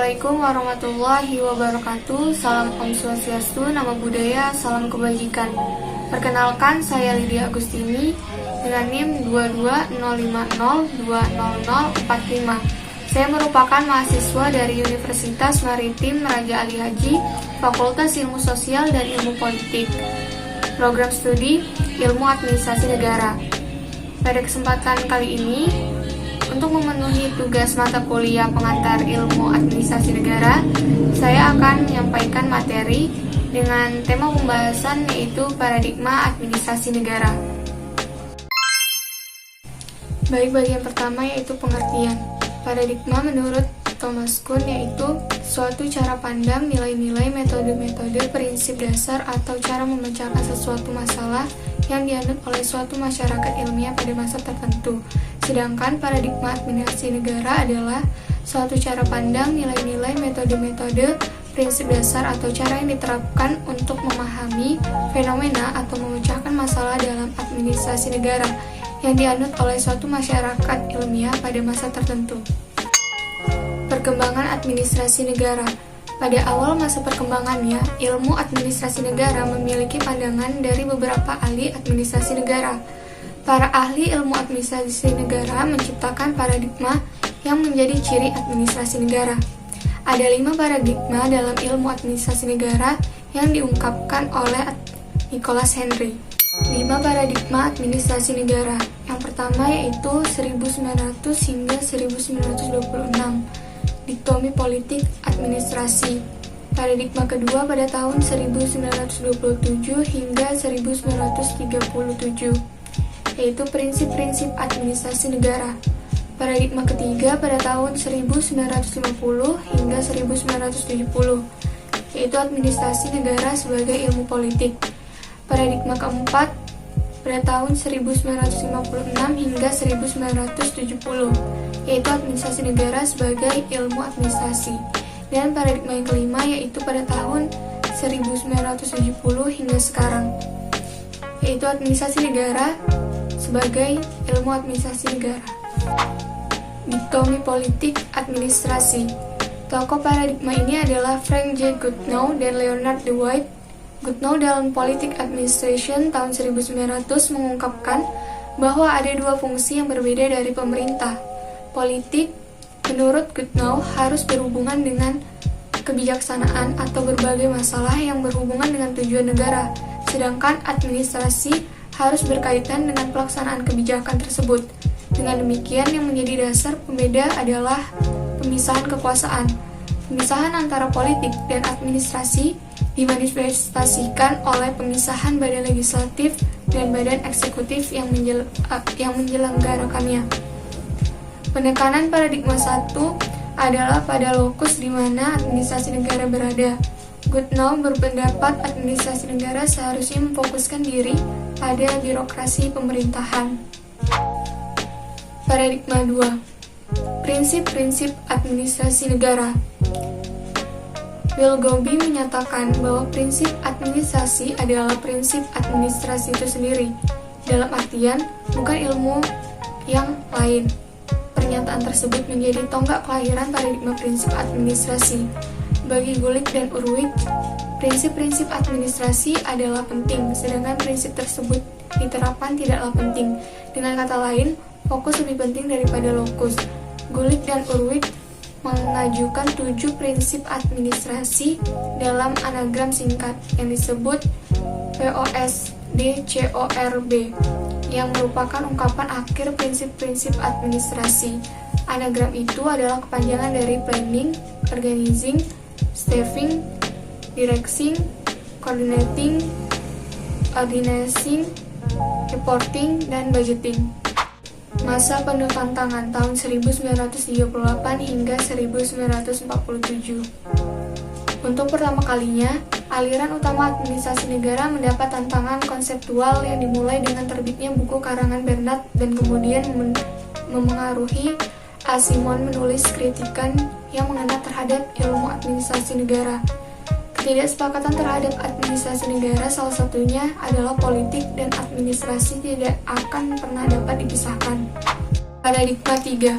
Assalamualaikum warahmatullahi wabarakatuh. Salam Om Swastiastu, Namo Buddhaya, salam kebajikan. Perkenalkan, saya Lydia Agustini dengan NIM 22050200045. Saya merupakan mahasiswa dari Universitas Maritim Raja Ali Haji, Fakultas Ilmu Sosial dan Ilmu Politik, Program Studi Ilmu Administrasi Negara. Pada kesempatan kali ini, untuk memenuhi tugas mata kuliah pengantar ilmu administrasi negara, saya akan menyampaikan materi dengan tema pembahasan yaitu paradigma administrasi negara. Baik, bagian pertama yaitu pengertian. Paradigma menurut Thomas Kuhn yaitu suatu cara pandang, nilai-nilai, metode-metode, prinsip dasar atau cara memecahkan sesuatu masalah yang dianut oleh suatu masyarakat ilmiah pada masa tertentu. Sedangkan paradigma administrasi negara adalah suatu cara pandang, nilai-nilai, metode-metode, prinsip dasar atau cara yang diterapkan untuk memahami fenomena atau memecahkan masalah dalam administrasi negara yang dianut oleh suatu masyarakat ilmiah pada masa tertentu. Perkembangan administrasi negara. Pada awal masa perkembangannya, ilmu administrasi negara memiliki pandangan dari beberapa ahli administrasi negara. Para ahli ilmu administrasi negara menciptakan paradigma yang menjadi ciri administrasi negara. Ada 5 paradigma dalam ilmu administrasi negara yang diungkapkan oleh Nicholas Henry. 5 paradigma administrasi negara. Yang pertama yaitu 1900 hingga 1926. Dikotomi politik administrasi. Paradigma kedua pada tahun 1927 hingga 1937, yaitu prinsip-prinsip administrasi negara. Paradigma ketiga pada tahun 1950 hingga 1970, yaitu administrasi negara sebagai ilmu politik. Paradigma keempat pada tahun 1956 hingga 1970, yaitu administrasi negara sebagai ilmu administrasi. Dan paradigma yang kelima yaitu pada tahun 1970 hingga sekarang, yaitu administrasi negara sebagai ilmu administrasi negara. Dikotomi politik administrasi. Tokoh paradigma ini adalah Frank J. Goodnow dan Leonard Dwight. Goodnow dalam Politik Administration tahun 1900 mengungkapkan bahwa ada 2 fungsi yang berbeda dari pemerintah. Politik, menurut Goodnow, harus berhubungan dengan kebijaksanaan atau berbagai masalah yang berhubungan dengan tujuan negara, sedangkan administrasi harus berkaitan dengan pelaksanaan kebijakan tersebut. Dengan demikian, yang menjadi dasar pembeda adalah pemisahan kekuasaan. Pemisahan antara politik dan administrasi dimanifestasikan oleh pemisahan badan legislatif dan badan eksekutif yang menyelenggarakannya. Penekanan paradigma 1 adalah pada lokus di mana administrasi negara berada. Goodnow berpendapat administrasi negara seharusnya memfokuskan diri pada birokrasi pemerintahan. Paradigma 2. Prinsip-prinsip administrasi negara. Willoughby menyatakan bahwa prinsip administrasi adalah prinsip administrasi itu sendiri, dalam artian bukan ilmu yang lain. Pernyataan tersebut menjadi tonggak kelahiran paradigma prinsip administrasi. Bagi Gulick dan Urwitz, prinsip-prinsip administrasi adalah penting, sedangkan prinsip tersebut diterapkan tidaklah penting. Dengan kata lain, fokus lebih penting daripada lokus. Gulick dan Urwitz mengajukan 7 prinsip administrasi dalam anagram singkat yang disebut POSDCORB, yang merupakan ungkapan akhir prinsip-prinsip administrasi. Anagram itu adalah kepanjangan dari planning, organizing, staffing, directing, coordinating, reporting, dan budgeting. Masa penuh tantangan tahun 1938 hingga 1947. Untuk pertama kalinya, aliran utama administrasi negara mendapat tantangan konseptual yang dimulai dengan terbitnya buku karangan Bernard dan kemudian memengaruhi Asimov menulis kritikan yang mengena terhadap ilmu administrasi negara. Ketidaksepakatan terhadap administrasi negara salah satunya adalah politik dan administrasi tidak akan pernah dapat dipisahkan. Paradigma 3.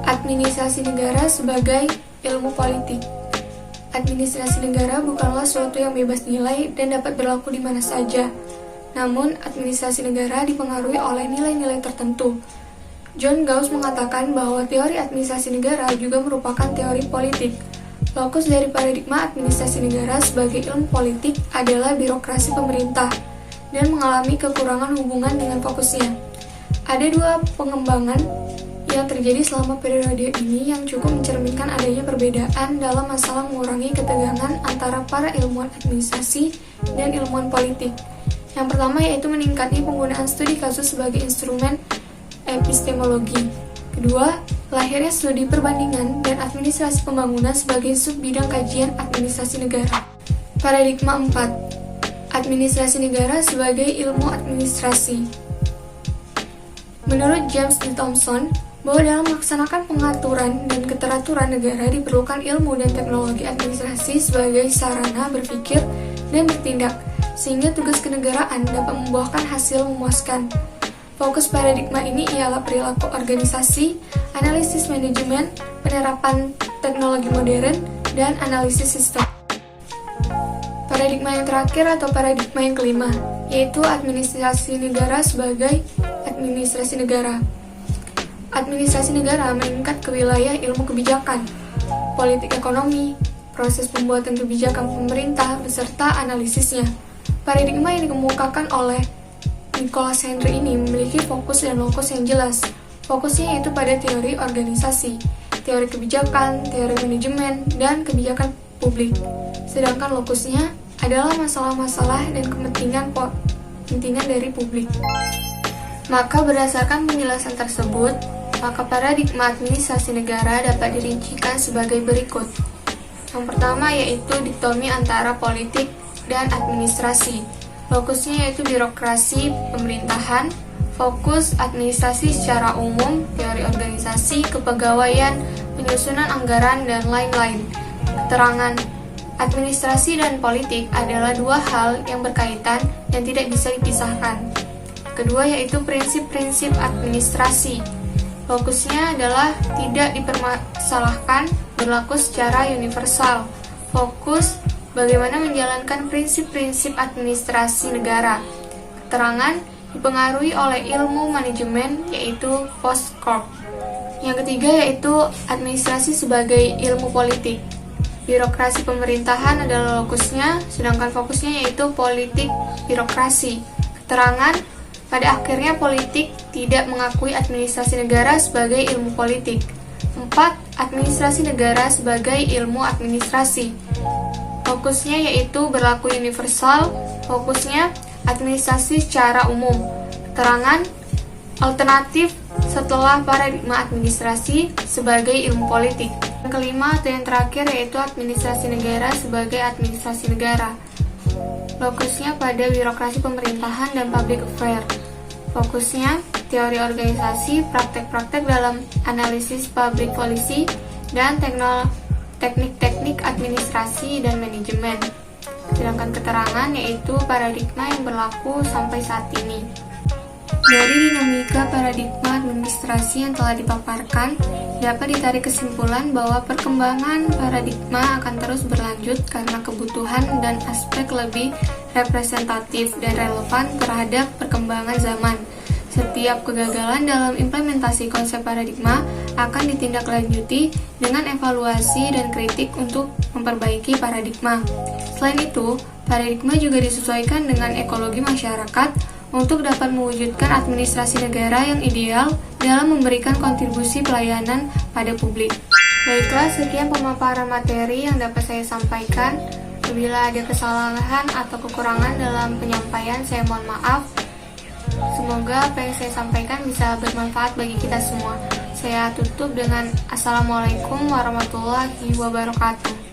Administrasi negara sebagai ilmu politik. Administrasi negara bukanlah suatu yang bebas nilai dan dapat berlaku di mana saja. Namun, administrasi negara dipengaruhi oleh nilai-nilai tertentu. John Gauss mengatakan bahwa teori administrasi negara juga merupakan teori politik. Lokus dari paradigma administrasi negara sebagai ilmu politik adalah birokrasi pemerintah dan mengalami kekurangan hubungan dengan fokusnya. Ada dua pengembangan yang terjadi selama periode ini yang cukup mencerminkan adanya perbedaan dalam masalah mengurangi ketegangan antara para ilmuwan administrasi dan ilmuwan politik. Yang pertama yaitu meningkatnya penggunaan studi kasus sebagai instrumen epistemologi. Kedua, lahirnya studi perbandingan dan administrasi pembangunan sebagai subbidang kajian administrasi negara. Paradigma 4. Administrasi negara sebagai ilmu administrasi. Menurut James D. Thomson, bahwa dalam melaksanakan pengaturan dan keteraturan negara diperlukan ilmu dan teknologi administrasi sebagai sarana berpikir dan bertindak, sehingga tugas kenegaraan dapat membuahkan hasil memuaskan. Fokus paradigma ini ialah perilaku organisasi, analisis manajemen, penerapan teknologi modern, dan analisis sistem. Paradigma yang terakhir atau paradigma yang kelima, yaitu administrasi negara sebagai administrasi negara. Administrasi negara meningkat ke wilayah ilmu kebijakan, politik ekonomi, proses pembuatan kebijakan pemerintah, beserta analisisnya. Paradigma yang dikemukakan oleh Nicholas Henry ini memiliki fokus dan lokus yang jelas. Fokusnya yaitu pada teori organisasi, teori kebijakan, teori manajemen, dan kebijakan publik. Sedangkan lokusnya adalah masalah-masalah dan kepentingan dari publik. Maka berdasarkan penjelasan tersebut, maka paradigma administrasi negara dapat dirincikan sebagai berikut. Yang pertama yaitu dikotomi antara politik dan administrasi. Fokusnya yaitu birokrasi pemerintahan, fokus administrasi secara umum, teori organisasi, kepegawaian, penyusunan anggaran, dan lain-lain. Keterangan administrasi dan politik adalah dua hal yang berkaitan dan tidak bisa dipisahkan. Kedua yaitu prinsip-prinsip administrasi. Fokusnya adalah tidak dipermasalahkan, berlaku secara universal. Fokus bagaimana menjalankan prinsip-prinsip administrasi negara. Keterangan dipengaruhi oleh ilmu manajemen yaitu Postcorp. Yang ketiga yaitu administrasi sebagai ilmu politik. Birokrasi pemerintahan adalah lokusnya, sedangkan fokusnya yaitu politik birokrasi. Keterangan pada akhirnya politik tidak mengakui administrasi negara sebagai ilmu politik. 4. Administrasi negara sebagai ilmu administrasi. Fokusnya yaitu berlaku universal, fokusnya administrasi secara umum. Keterangan alternatif setelah paradigma administrasi sebagai ilmu politik. Yang kelima atau yang terakhir yaitu administrasi negara sebagai administrasi negara. Fokusnya pada birokrasi pemerintahan dan public affair. Fokusnya teori organisasi, praktek-praktek dalam analisis public policy, dan teknik-teknik administrasi dan manajemen. Sedangkan keterangan yaitu paradigma yang berlaku sampai saat ini. Dari dinamika paradigma administrasi yang telah dipaparkan, dapat ditarik kesimpulan bahwa perkembangan paradigma akan terus berlanjut karena kebutuhan dan aspek lebih representatif dan relevan terhadap perkembangan zaman. Setiap kegagalan dalam implementasi konsep paradigma akan ditindaklanjuti dengan evaluasi dan kritik untuk memperbaiki paradigma. Selain itu, paradigma juga disesuaikan dengan ekologi masyarakat untuk dapat mewujudkan administrasi negara yang ideal dalam memberikan kontribusi pelayanan pada publik. Baiklah, sekian pemaparan materi yang dapat saya sampaikan. Apabila ada kesalahan atau kekurangan dalam penyampaian, saya mohon maaf. Semoga apa yang saya sampaikan bisa bermanfaat bagi kita semua. Saya tutup dengan Assalamualaikum warahmatullahi wabarakatuh.